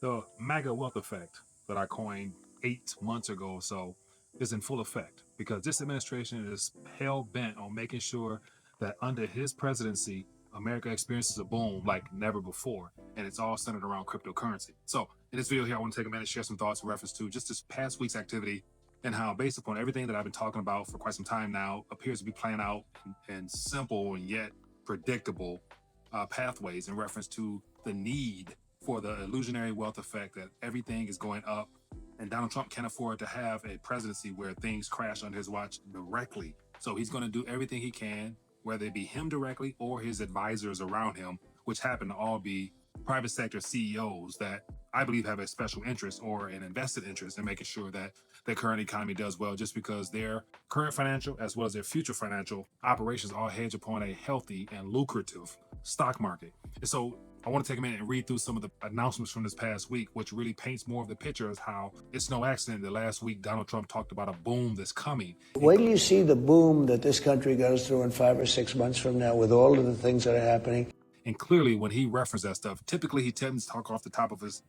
The MAGA wealth effect that I coined 8 months ago or so is in full effect because this administration is hell bent on making sure that under his presidency, America experiences a boom like never before. And it's all centered around cryptocurrency. So, in this video here, I want to take a minute to share some thoughts in reference to just this past week's activity and how, based upon everything that I've been talking about for quite some time now, appears to be playing out in simple and yet predictable pathways in reference to the need for the illusionary wealth effect that everything is going up. And Donald Trump can't afford to have a presidency where things crash under his watch directly. So he's going to do everything he can, whether it be him directly or his advisors around him, which happen to all be private sector CEOs that I believe have a special interest or an invested interest in making sure that the current economy does well, just because their current financial as well as their future financial operations all hedge upon a healthy and lucrative stock market. And so I want to take a minute and read through some of the announcements from this past week, which really paints more of the picture as how it's no accident that last week Donald Trump talked about a boom that's coming. Wait till you see the boom that this country goes through in 5 or 6 months from now with all of the things that are happening. And clearly, when he referenced that stuff, typically he tends to talk off the top of his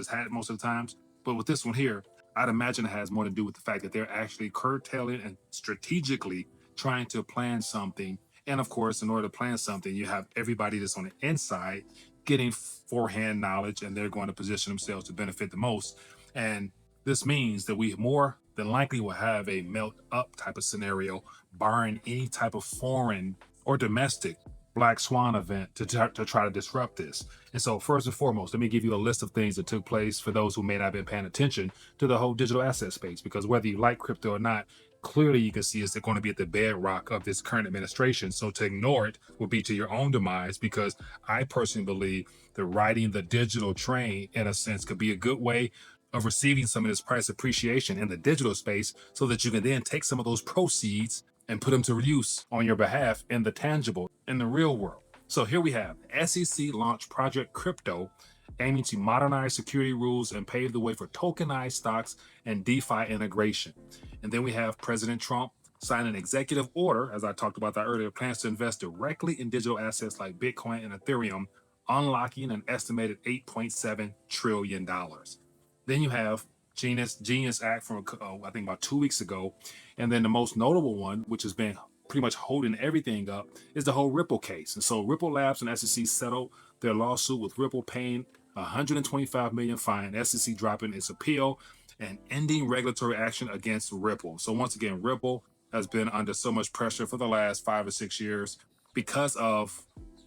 hat most of the times. But with this one here, I'd imagine it has more to do with the fact that they're actually curtailing and strategically trying to plan something. And of course, in order to plan something, you have everybody that's on the inside getting forehand knowledge, and they're going to position themselves to benefit the most. And this means that we more than likely will have a melt up type of scenario, barring any type of foreign or domestic black swan event to try to disrupt this. And so, first and foremost, let me give you a list of things that took place for those who may not have been paying attention to the whole digital asset space, because whether you like crypto or not, clearly you can see it's going to be at the bedrock of this current administration. So to ignore it will be to your own demise, because I personally believe that riding the digital train, in a sense, could be a good way of receiving some of this price appreciation in the digital space, so that you can then take some of those proceeds and put them to use on your behalf in the tangible, in the real world. So here we have SEC launched Project Crypto, aiming to modernize security rules and pave the way for tokenized stocks and DeFi integration. And then we have President Trump sign an executive order, as I talked about that earlier, plans to invest directly in digital assets like Bitcoin and Ethereum, unlocking an estimated $8.7 trillion. Then you have Genius Act from I think about 2 weeks ago, and then the most notable one, which has been pretty much holding everything up, is the whole Ripple case. And so Ripple Labs and SEC settled their lawsuit, with Ripple paying $125 million fine, SEC dropping its appeal and ending regulatory action against Ripple. So once again, Ripple has been under so much pressure for the last 5 or 6 years because of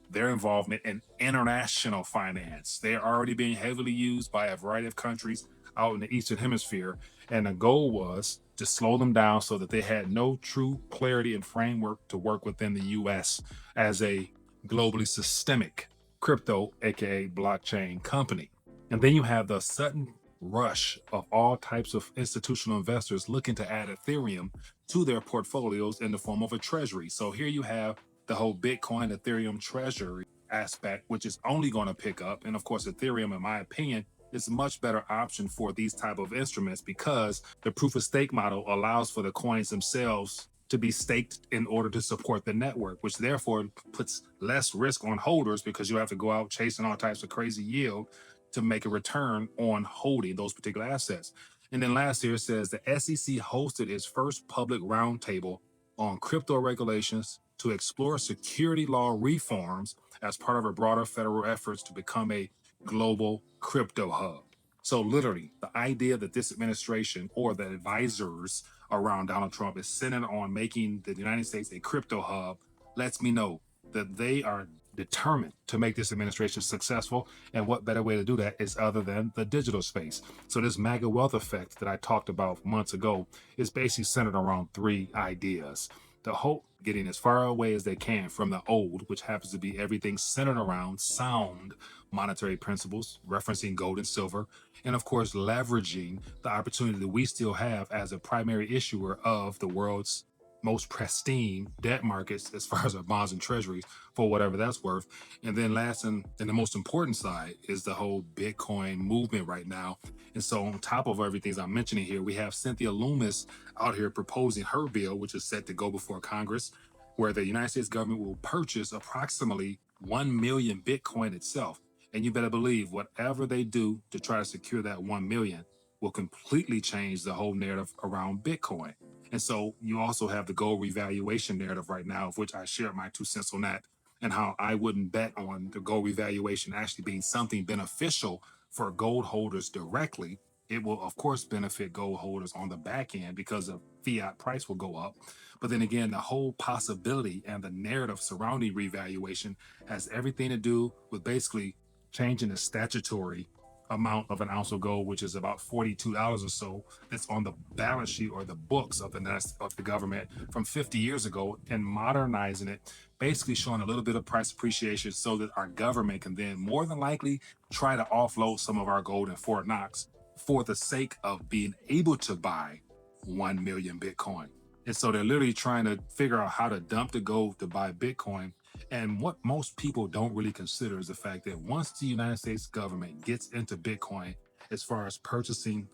their involvement in international finance. They are already being heavily used by a variety of countries out in the Eastern Hemisphere. And the goal was to slow them down so that they had no true clarity and framework to work within the US as a globally systemic crypto, aka blockchain company. And then you have the sudden rush of all types of institutional investors looking to add Ethereum to their portfolios in the form of a treasury. So here you have the whole Bitcoin Ethereum treasury aspect, which is only going to pick up. And of course, Ethereum, in my opinion, is a much better option for these type of instruments, because the proof of stake model allows for the coins themselves to be staked in order to support the network, which therefore puts less risk on holders, because you have to go out chasing all types of crazy yield to make a return on holding those particular assets. And then last year, it says the SEC hosted its first public roundtable on crypto regulations to explore security law reforms as part of a broader federal efforts to become a global crypto hub. So literally, the idea that this administration or the advisors around Donald Trump is centered on making the United States a crypto hub lets me know that they are determined to make this administration successful. And what better way to do that is other than the digital space. So this MAGA wealth effect that I talked about months ago is basically centered around three ideas. The hope getting as far away as they can from the old, which happens to be everything centered around sound monetary principles, referencing gold and silver, and of course, leveraging the opportunity that we still have as a primary issuer of the world's most pristine debt markets as far as our bonds and treasuries, for whatever that's worth. And then last and the most important side is the whole Bitcoin movement right now. And so on top of everything I'm mentioning here, we have Cynthia Loomis out here proposing her bill, which is set to go before Congress, where the United States government will purchase approximately 1 million Bitcoin itself. And you better believe whatever they do to try to secure that 1 million will completely change the whole narrative around Bitcoin. And so you also have the gold revaluation narrative right now, of which I shared my 2 cents on that, and how I wouldn't bet on the gold revaluation actually being something beneficial for gold holders directly. It will, of course, benefit gold holders on the back end because the fiat price will go up. But then again, the whole possibility and the narrative surrounding revaluation has everything to do with basically changing the statutory amount of an ounce of gold, which is about $42 or so, that's on the balance sheet or the books of the government from 50 years ago, and modernizing it, basically showing a little bit of price appreciation so that our government can then more than likely try to offload some of our gold in Fort Knox for the sake of being able to buy 1 million Bitcoin. And so they're literally trying to figure out how to dump the gold to buy Bitcoin. And what most people don't really consider is the fact that once the United States government gets into Bitcoin, as far as purchasing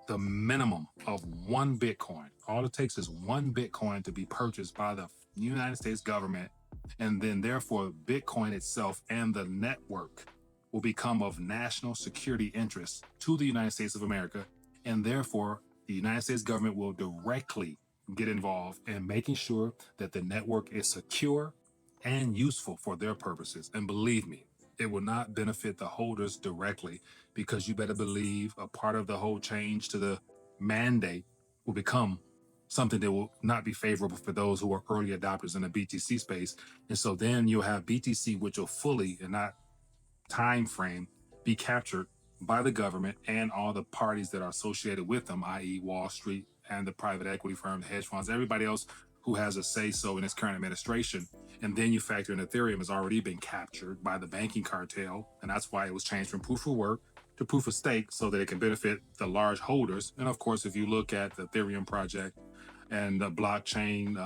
the minimum of 1 Bitcoin, all it takes is 1 Bitcoin to be purchased by the United States government. And then, therefore, Bitcoin itself and the network will become of national security interest to the United States of America. And therefore, the United States government will directly get involved in making sure that the network is secure and useful for their purposes. And believe me, it will not benefit the holders directly, because you better believe a part of the whole change to the mandate will become something that will not be favorable for those who are early adopters in the BTC space. And so then you'll have BTC, which will fully and not time frame be captured by the government and all the parties that are associated with them, i.e. Wall Street and the private equity firms, hedge funds, everybody else who has a say-so in its current administration. And then you factor in Ethereum has already been captured by the banking cartel. And that's why it was changed from proof of work to proof of stake, so that it can benefit the large holders. And of course, if you look at the Ethereum project and the blockchain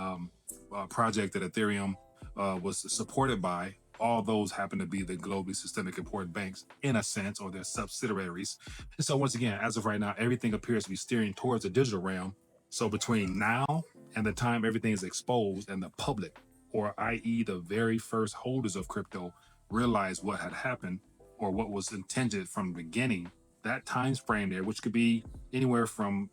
project that Ethereum was supported by, all those happen to be the globally systemic important banks in a sense, or their subsidiaries. And so once again, as of right now, everything appears to be steering towards the digital realm. So between now and the time everything is exposed and the public, or i.e. the very first holders of crypto, realize what had happened or what was intended from the beginning, that time frame there, which could be anywhere from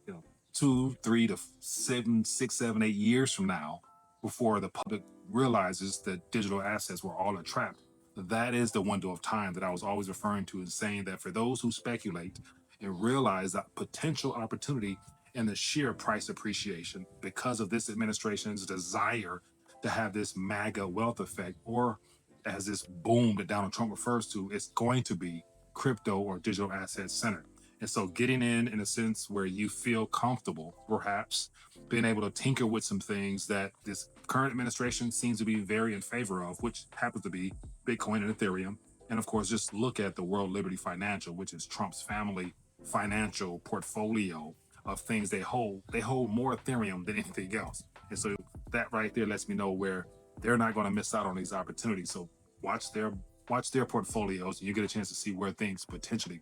2, 3 to 7, 6, 7, 8 years from now, before the public realizes that digital assets were all a trap. That is the window of time that I was always referring to, and saying that for those who speculate and realize that potential opportunity and the sheer price appreciation because of this administration's desire to have this MAGA wealth effect, or as this boom that Donald Trump refers to, it's going to be crypto or digital assets centered. And so getting in a sense where you feel comfortable, perhaps being able to tinker with some things that this current administration seems to be very in favor of, which happens to be Bitcoin and Ethereum. And of course, just look at the World Liberty Financial, which is Trump's family financial portfolio of things they hold. They hold more Ethereum than anything else. And so that right there lets me know where they're not going to miss out on these opportunities. So watch their portfolios, and you get a chance to see where things potentially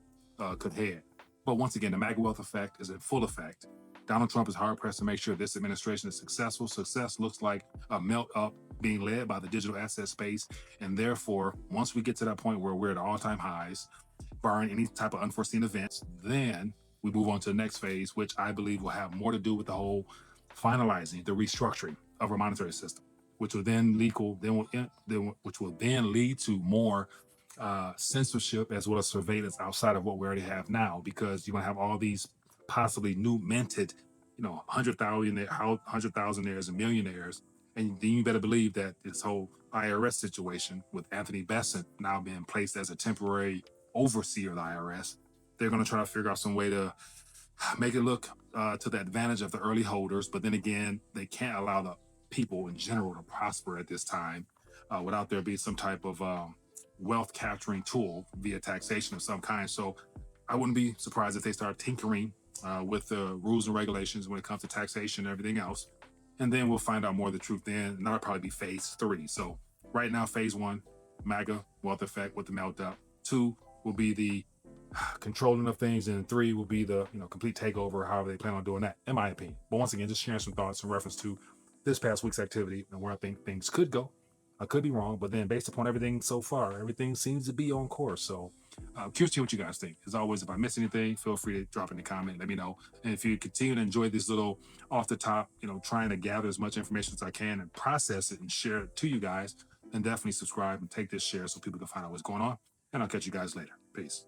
could head. But once again, the MAGA wealth effect is in full effect. Donald Trump is hard pressed to make sure this administration is successful. Success looks like a melt up being led by the digital asset space. And therefore, once we get to that point where we're at all-time highs, barring any type of unforeseen events, then we move on to the next phase, which I believe will have more to do with the whole finalizing the restructuring of our monetary system, which will then lead to more censorship as well as surveillance outside of what we already have now, because you're going to have all these possibly new minted, 100,000 and millionaires. And then you better believe that this whole IRS situation with Anthony Besant now being placed as a temporary overseer of the IRS, they're going to try to figure out some way to make it look to the advantage of the early holders. But then again, they can't allow the people in general to prosper at this time without there being some type of wealth capturing tool via taxation of some kind. So I wouldn't be surprised if they start tinkering with the rules and regulations when it comes to taxation and everything else. And then we'll find out more of the truth then. And that'll probably be phase 3. So right now, phase 1, MAGA wealth effect with the meltdown. 2 will be the controlling of things, and 3 will be the complete takeover, however they plan on doing that, in my opinion. But once again, just sharing some thoughts in reference to this past week's activity and where I think things could go. I could be wrong, but then based upon everything so far, everything seems to be on course. So curious to hear what you guys think. As always, if I miss anything, feel free to drop in the comment, let me know. And if you continue to enjoy this little off the top, trying to gather as much information as I can and process it and share it to you guys, then definitely subscribe and take this share so people can find out what's going on. And I'll catch you guys later. Peace.